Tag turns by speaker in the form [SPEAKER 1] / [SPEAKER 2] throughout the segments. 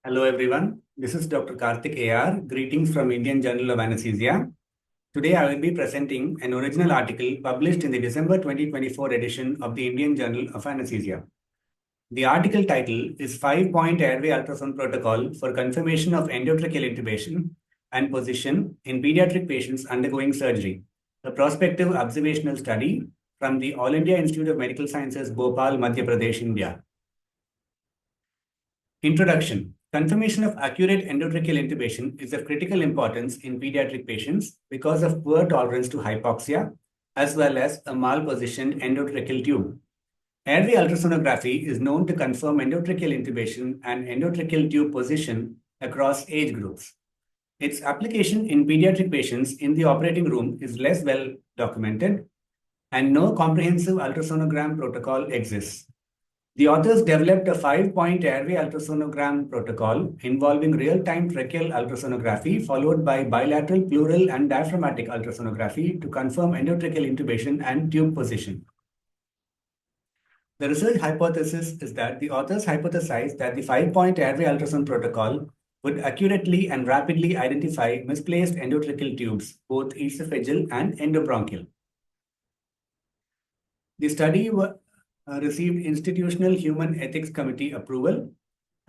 [SPEAKER 1] Hello everyone, this is Dr. Karthik AR. Greetings from Indian Journal of Anaesthesia. Today I will be presenting an original article published in the December 2024 edition of the Indian Journal of Anaesthesia. The article title is 5-Point Airway Ultrasound Protocol for Confirmation of Endotracheal Intubation and Position in Pediatric Patients Undergoing Surgery, a prospective observational study from the All India Institute of Medical Sciences, Bhopal, Madhya Pradesh, India. Introduction. Confirmation of accurate endotracheal intubation is of critical importance in pediatric patients because of poor tolerance to hypoxia, as well as a malpositioned endotracheal tube. Airway ultrasonography is known to confirm endotracheal intubation and endotracheal tube position across age groups. Its application in pediatric patients in the operating room is less well documented, and no comprehensive ultrasonogram protocol exists. The authors developed a 5-point airway ultrasonogram protocol involving real-time tracheal ultrasonography followed by bilateral, pleural, and diaphragmatic ultrasonography to confirm endotracheal intubation and tube position. The research hypothesis is that the authors hypothesized that the 5-point airway ultrasound protocol would accurately and rapidly identify misplaced endotracheal tubes, both esophageal and endobronchial. The study received Institutional Human Ethics Committee approval,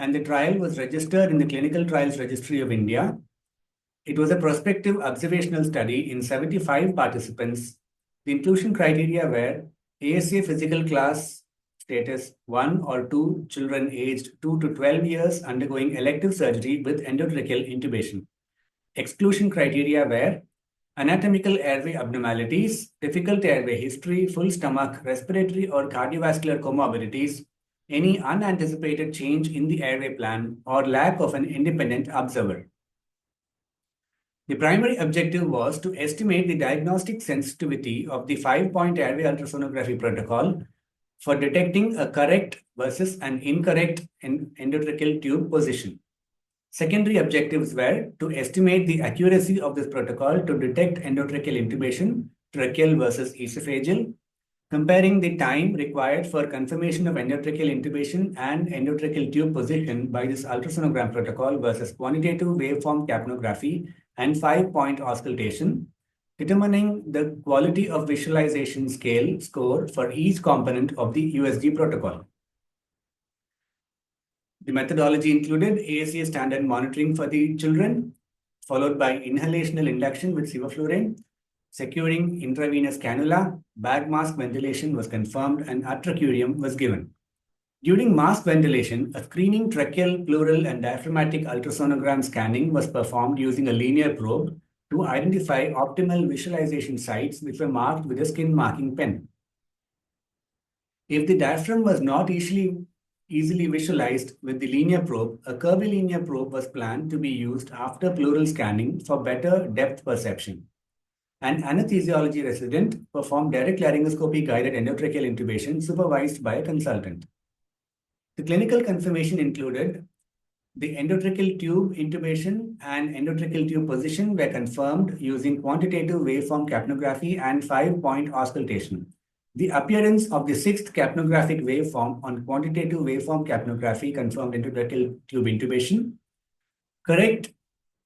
[SPEAKER 1] and the trial was registered in the Clinical Trials Registry of India. It was a prospective observational study in 75 participants. The inclusion criteria were ASA physical class status 1 or 2 children aged 2 to 12 years undergoing elective surgery with endotracheal intubation. Exclusion criteria were anatomical airway abnormalities, difficult airway history, full stomach, respiratory or cardiovascular comorbidities, any unanticipated change in the airway plan, or lack of an independent observer. The primary objective was to estimate the diagnostic sensitivity of the 5-point airway ultrasonography protocol for detecting a correct versus an incorrect endotracheal tube position. Secondary objectives were to estimate the accuracy of this protocol to detect endotracheal intubation, tracheal versus esophageal, comparing the time required for confirmation of endotracheal intubation and endotracheal tube position by this ultrasonogram protocol versus quantitative waveform capnography and 5-point auscultation, determining the quality of visualization scale score for each component of the USG protocol. The methodology included ASA standard monitoring for the children, followed by inhalational induction with sevoflurane, securing intravenous cannula, bag mask ventilation was confirmed, and atracurium was given. During mask ventilation, a screening tracheal, pleural, and diaphragmatic ultrasonogram scanning was performed using a linear probe to identify optimal visualization sites which were marked with a skin marking pen. If the diaphragm was not easily visualized with the linear probe, a curvilinear probe was planned to be used after pleural scanning for better depth perception. An anesthesiology resident performed direct laryngoscopy guided endotracheal intubation supervised by a consultant. The clinical confirmation included the endotracheal tube intubation and endotracheal tube position were confirmed using quantitative waveform capnography and 5-point auscultation. The appearance of the 6th capnographic waveform on quantitative waveform capnography confirmed endotracheal tube intubation. Correct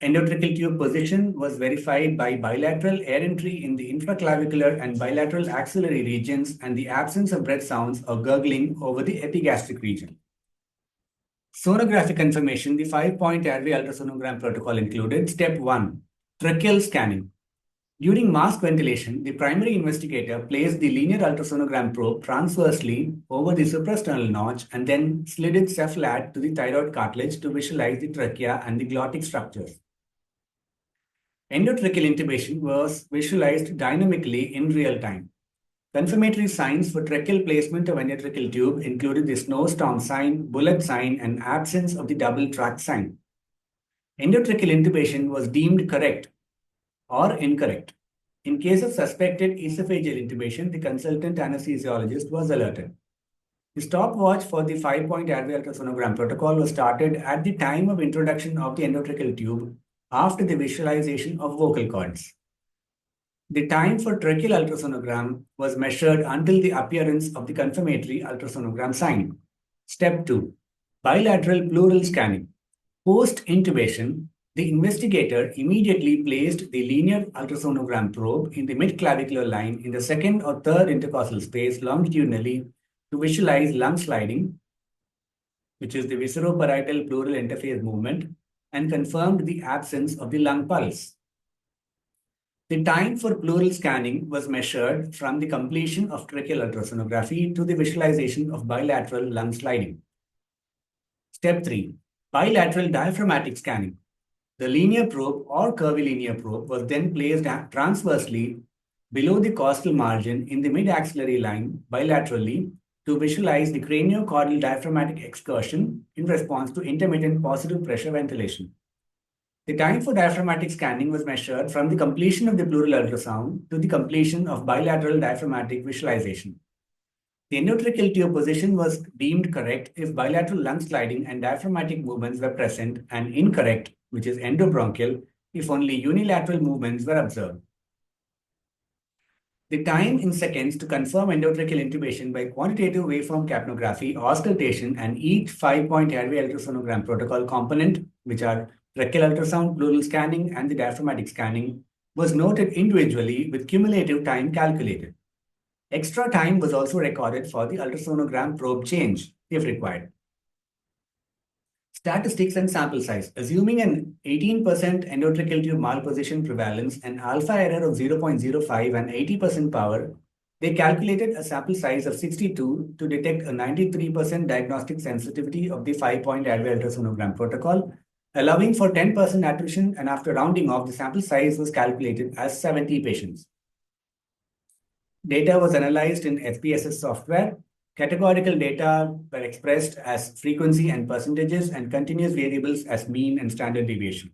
[SPEAKER 1] endotracheal tube position was verified by bilateral air entry in the infraclavicular and bilateral axillary regions and the absence of breath sounds or gurgling over the epigastric region. Sonographic confirmation, the 5-point airway ultrasonogram protocol included step 1, tracheal scanning. During mask ventilation, the primary investigator placed the linear ultrasonogram probe transversely over the suprasternal notch and then slid it cephalad to the thyroid cartilage to visualize the trachea and the glottic structures. Endotracheal intubation was visualized dynamically in real time. Confirmatory signs for tracheal placement of endotracheal tube included the snowstorm sign, bullet sign, and absence of the double track sign. Endotracheal intubation was deemed correct or incorrect. In case of suspected esophageal intubation, the consultant anesthesiologist was alerted. The stopwatch for the 5-point airway ultrasonogram protocol was started at the time of introduction of the endotracheal tube after the visualization of vocal cords. The time for tracheal ultrasonogram was measured until the appearance of the confirmatory ultrasonogram sign. Step 2. Bilateral pleural scanning. Post-intubation, the investigator immediately placed the linear ultrasonogram probe in the mid-clavicular line in the second or third intercostal space longitudinally to visualize lung sliding, which is the visceroparietal pleural interface movement, and confirmed the absence of the lung pulse. The time for pleural scanning was measured from the completion of tracheal ultrasonography to the visualization of bilateral lung sliding. Step 3. Bilateral diaphragmatic scanning. The linear probe or curvilinear probe was then placed transversely below the costal margin in the mid-axillary line bilaterally to visualize the craniocaudal diaphragmatic excursion in response to intermittent positive pressure ventilation. The time for diaphragmatic scanning was measured from the completion of the pleural ultrasound to the completion of bilateral diaphragmatic visualization. The endotracheal tube position was deemed correct if bilateral lung sliding and diaphragmatic movements were present, and incorrect, which is endobronchial, if only unilateral movements were observed. The time in seconds to confirm endotracheal intubation by quantitative waveform capnography, auscultation, and each 5-point airway ultrasonogram protocol component, which are tracheal ultrasound, pleural scanning, and the diaphragmatic scanning, was noted individually with cumulative time calculated. Extra time was also recorded for the ultrasonogram probe change, if required. Statistics and sample size. Assuming an 18% endotracheal tube malposition prevalence, an alpha error of 0.05 and 80% power, they calculated a sample size of 62 to detect a 93% diagnostic sensitivity of the 5-point airway ultrasonogram protocol, allowing for 10% attrition, and after rounding off, the sample size was calculated as 70 patients. Data was analyzed in SPSS software. Categorical data were expressed as frequency and percentages, and continuous variables as mean and standard deviation.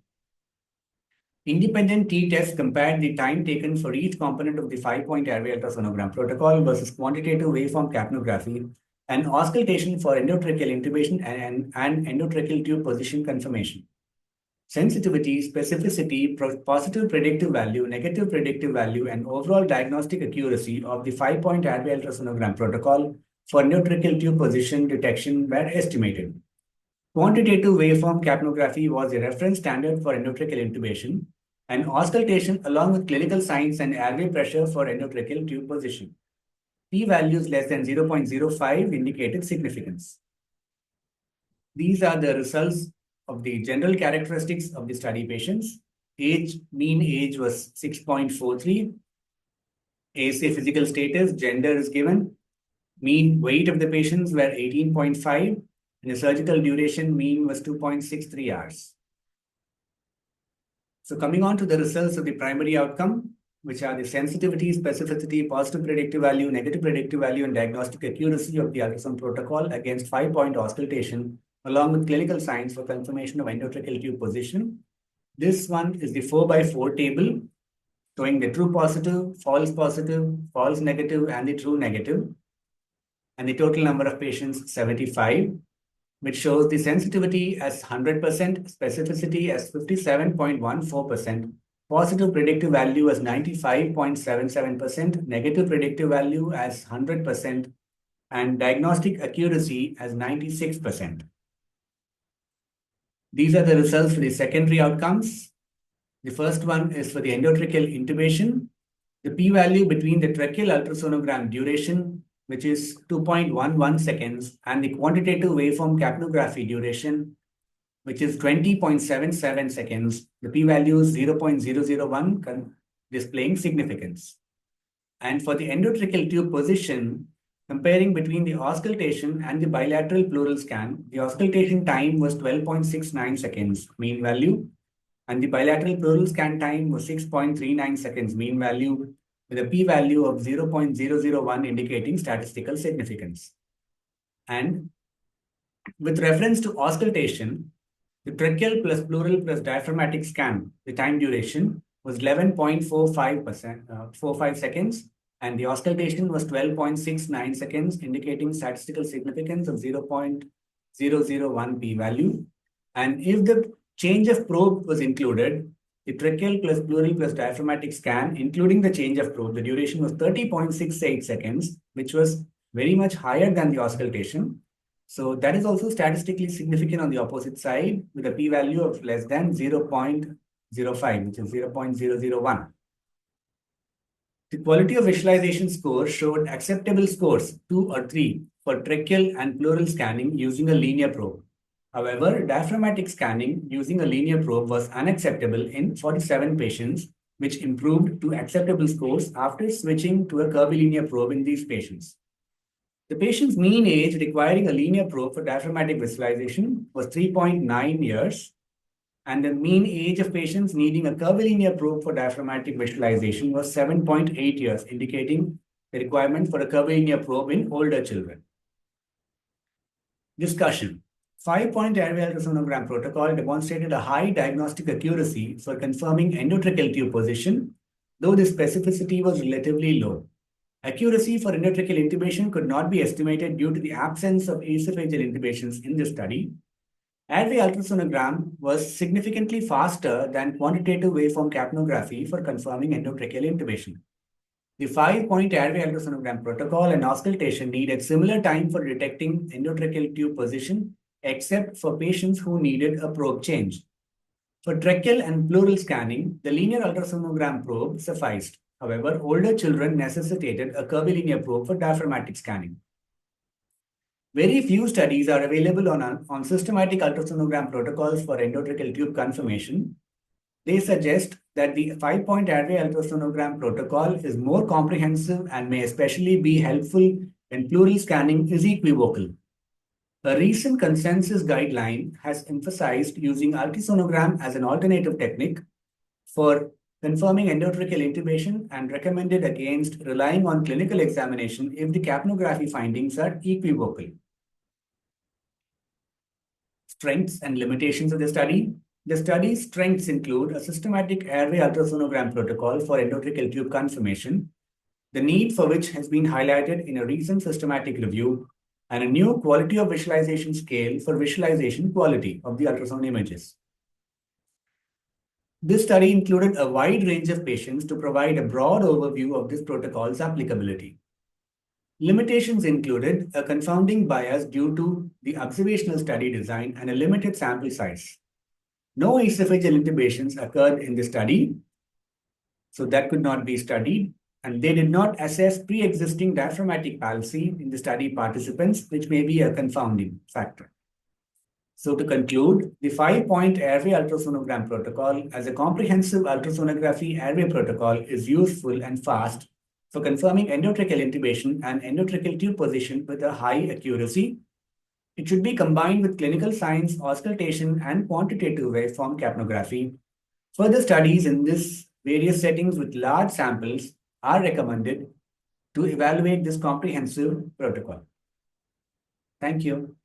[SPEAKER 1] Independent t-tests compared the time taken for each component of the 5-point airway ultrasonogram protocol versus quantitative waveform capnography and auscultation for endotracheal intubation and endotracheal tube position confirmation. Sensitivity, specificity, positive predictive value, negative predictive value, and overall diagnostic accuracy of the 5-point airway ultrasonogram protocol for endotracheal tube position detection were estimated. Quantitative waveform capnography was a reference standard for endotracheal intubation, and auscultation along with clinical signs and airway pressure for endotracheal tube position. P-values less than 0.05 indicated significance. These are the results of the general characteristics of the study patients. Mean age was 6.43. ASA physical status, gender is given. Mean weight of the patients were 18.5, and the surgical duration mean was 2.63 hours. So coming on to the results of the primary outcome, which are the sensitivity, specificity, positive predictive value, negative predictive value, and diagnostic accuracy of the ultrasound protocol against 5-point auscultation, along with clinical signs for confirmation of endotracheal tube position. This one is the 4x4 table showing the true positive, false negative, and the true negative. And the total number of patients, 75, which shows the sensitivity as 100%, specificity as 57.14%, positive predictive value as 95.77%, negative predictive value as 100%, and diagnostic accuracy as 96%. These are the results for the secondary outcomes. The first one is for the endotracheal intubation. The p-value between the tracheal ultrasonogram duration, which is 2.11 seconds, and the quantitative waveform capnography duration, which is 20.77 seconds. The p-value is 0.001, displaying significance. And for the endotracheal tube position, comparing between the auscultation and the bilateral pleural scan, the auscultation time was 12.69 seconds, mean value, and the bilateral pleural scan time was 6.39 seconds, mean value, with a p-value of 0.001 indicating statistical significance. And with reference to auscultation, the tracheal plus pleural plus diaphragmatic scan, the time duration was 11.45 seconds, and the auscultation was 12.69 seconds, indicating statistical significance of 0.001 p-value. And if the change of probe was included, the tracheal plus pleural plus diaphragmatic scan, including the change of probe, the duration was 30.68 seconds, which was very much higher than the auscultation. So that is also statistically significant on the opposite side with a p-value of less than 0.05, which is 0.001. The quality of visualization score showed acceptable scores, 2 or 3, for tracheal and pleural scanning using a linear probe. However, diaphragmatic scanning using a linear probe was unacceptable in 47 patients, which improved to acceptable scores after switching to a curvilinear probe in these patients. The patient's mean age requiring a linear probe for diaphragmatic visualization was 3.9 years, and the mean age of patients needing a curvilinear probe for diaphragmatic visualization was 7.8 years, indicating the requirement for a curvilinear probe in older children. Discussion. 5-point airway ultrasonogram protocol demonstrated a high diagnostic accuracy for confirming endotracheal tube position, though the specificity was relatively low. Accuracy for endotracheal intubation could not be estimated due to the absence of esophageal intubations in the study. Airway ultrasonogram was significantly faster than quantitative waveform capnography for confirming endotracheal intubation. The 5-point airway ultrasonogram protocol and auscultation needed similar time for detecting endotracheal tube position, except for patients who needed a probe change. For tracheal and pleural scanning, the linear ultrasonogram probe sufficed. However, older children necessitated a curvilinear probe for diaphragmatic scanning. Very few studies are available on systematic ultrasonogram protocols for endotracheal tube confirmation. They suggest that the 5-point airway ultrasonogram protocol is more comprehensive and may especially be helpful when pleural scanning is equivocal. A recent consensus guideline has emphasized using ultrasonogram as an alternative technique for confirming endotracheal intubation and recommended against relying on clinical examination if the capnography findings are equivocal. Strengths and limitations of the study. The study's strengths include a systematic airway ultrasonogram protocol for endotracheal tube confirmation, the need for which has been highlighted in a recent systematic review, and a new quality of visualization scale for visualization quality of the ultrasound images. This study included a wide range of patients to provide a broad overview of this protocol's applicability. Limitations included a confounding bias due to the observational study design and a limited sample size. No esophageal intubations occurred in the study, so that could not be studied, and they did not assess pre-existing diaphragmatic palsy in the study participants, which may be a confounding factor. So to conclude, the 5-point airway ultrasonogram protocol as a comprehensive ultrasonography airway protocol is useful and fast for confirming endotracheal intubation and endotracheal tube position with a high accuracy. It should be combined with clinical science, auscultation, and quantitative waveform capnography. Further studies in this various settings with large samples are recommended to evaluate this comprehensive protocol. Thank you.